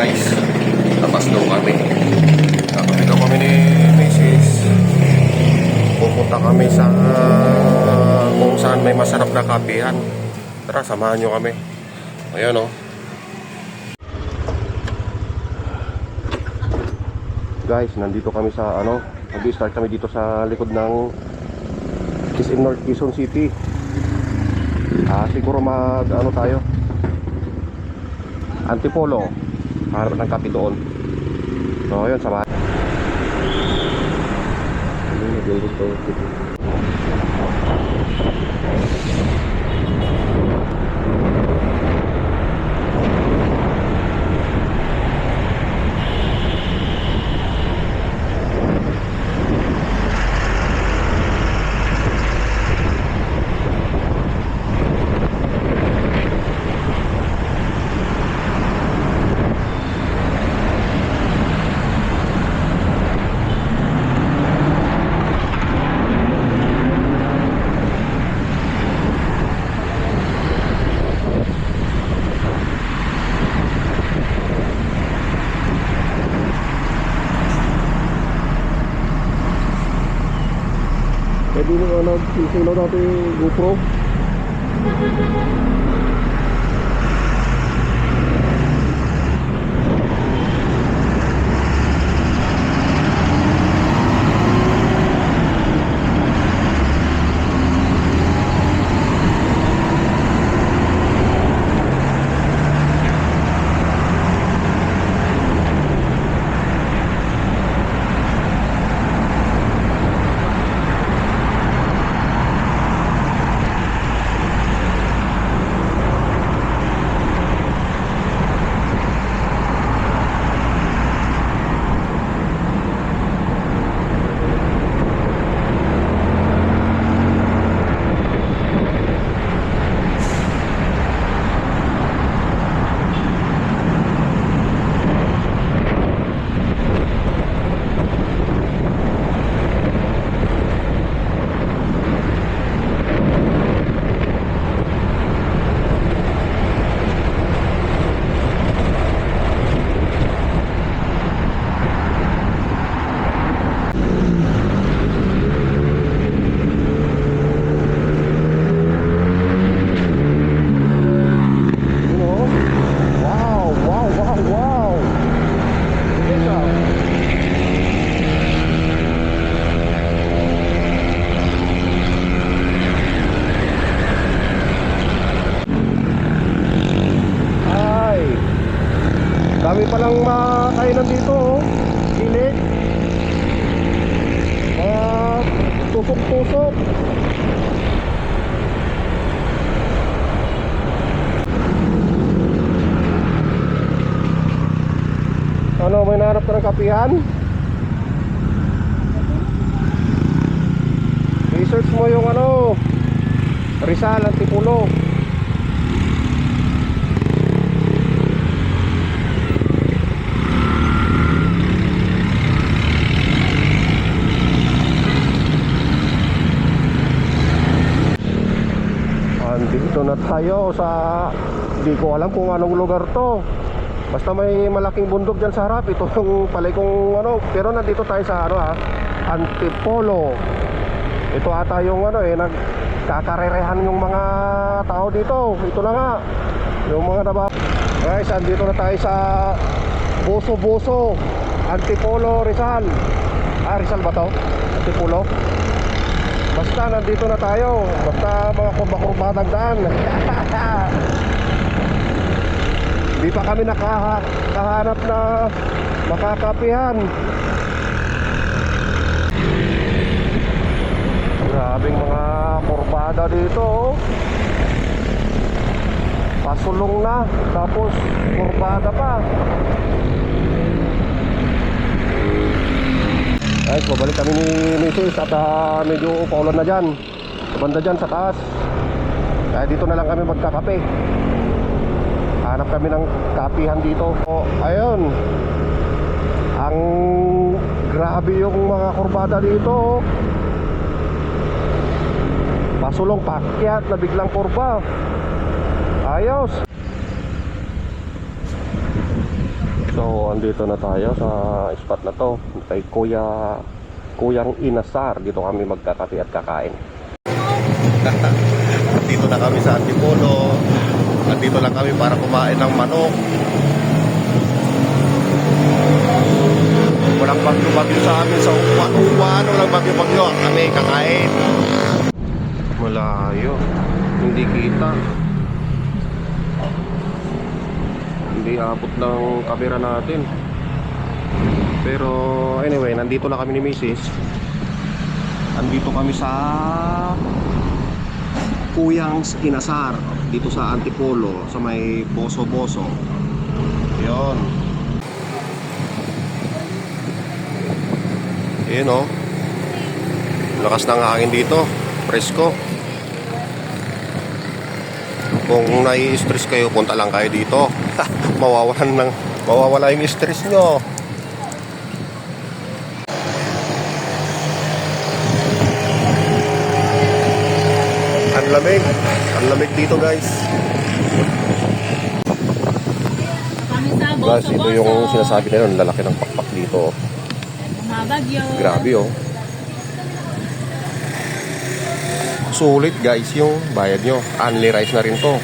guys, labas daw kami. Kami daw kami ni Mrs. Pupunta kami sa kung saan may masarap na kapihan. Tara, samahan nyo kami. Ayan o. Guys, nandito kami sa nag-start kami dito sa likod ng SM North Quezon City. Siguro tayo Antipolo, harap ng kape doon. So ayun, samahan. Pwede nyo sisilaw natin yung GoPro. Dami palang makainan dito, oh. Gilid. Tusok-tusok. May nahanap ka ng kapihan? I-search mo yung Rizal, Antipolo. Dito na tayo sa, di ko alam kung anong lugar to. Basta may malaking bundok dyan sa harap. Ito yung palay kong pero nandito tayo sa Antipolo. Ito ata yung nagkakarerehan yung mga tao dito. Ito na nga yung mga guys, andito na tayo sa Boso, Antipolo, Rizal. Rizal ba to? Antipolo. Basta nandito na tayo. Basta mga kurba-kurba dagdaan. Di pa kami nakahanap na makakapihan. Grabing mga kurbada dito, oh. Pasulong na, tapos kurbada pa. Ay, babalik kami ni Mrs. at medyo paulan na dyan. Banda dyan sa taas. Kaya dito na lang kami magkakape. Hanap kami ng kapihan dito. Ayun. Ang grabe yung mga kurbada dito. Pasulong, pakyat na biglang kurba. Ayos. So So, andito na tayo sa spot na to. Kay Kuyang Inasar. Dito kami magkakape at kakain. Dito na kami sa Antipolo. Nandito lang kami para kumain ng manok. Walang bagyo-bagyo sa amin sa uwan. Walang bagyo-bagyo. Kami kakain. Malayo. Hindi kita. Hindi abot ng kamera natin. Pero anyway, nandito na kami ni Mrs. Andito kami sa Kuyang's Inasar, dito sa Antipolo, sa may Boso-Boso. Yun. Yun o. Lakas ng hangin dito. Presko. Kung nai-stress kayo, punta lang kayo dito. Mawawala yung stress nyo. Ang lamig dito, guys. Guys, ito yung sinasabi nila, ang lalaki ng pakpak dito. Grabe oh. Sulit guys yung bayad nyo. Only rice na rin to.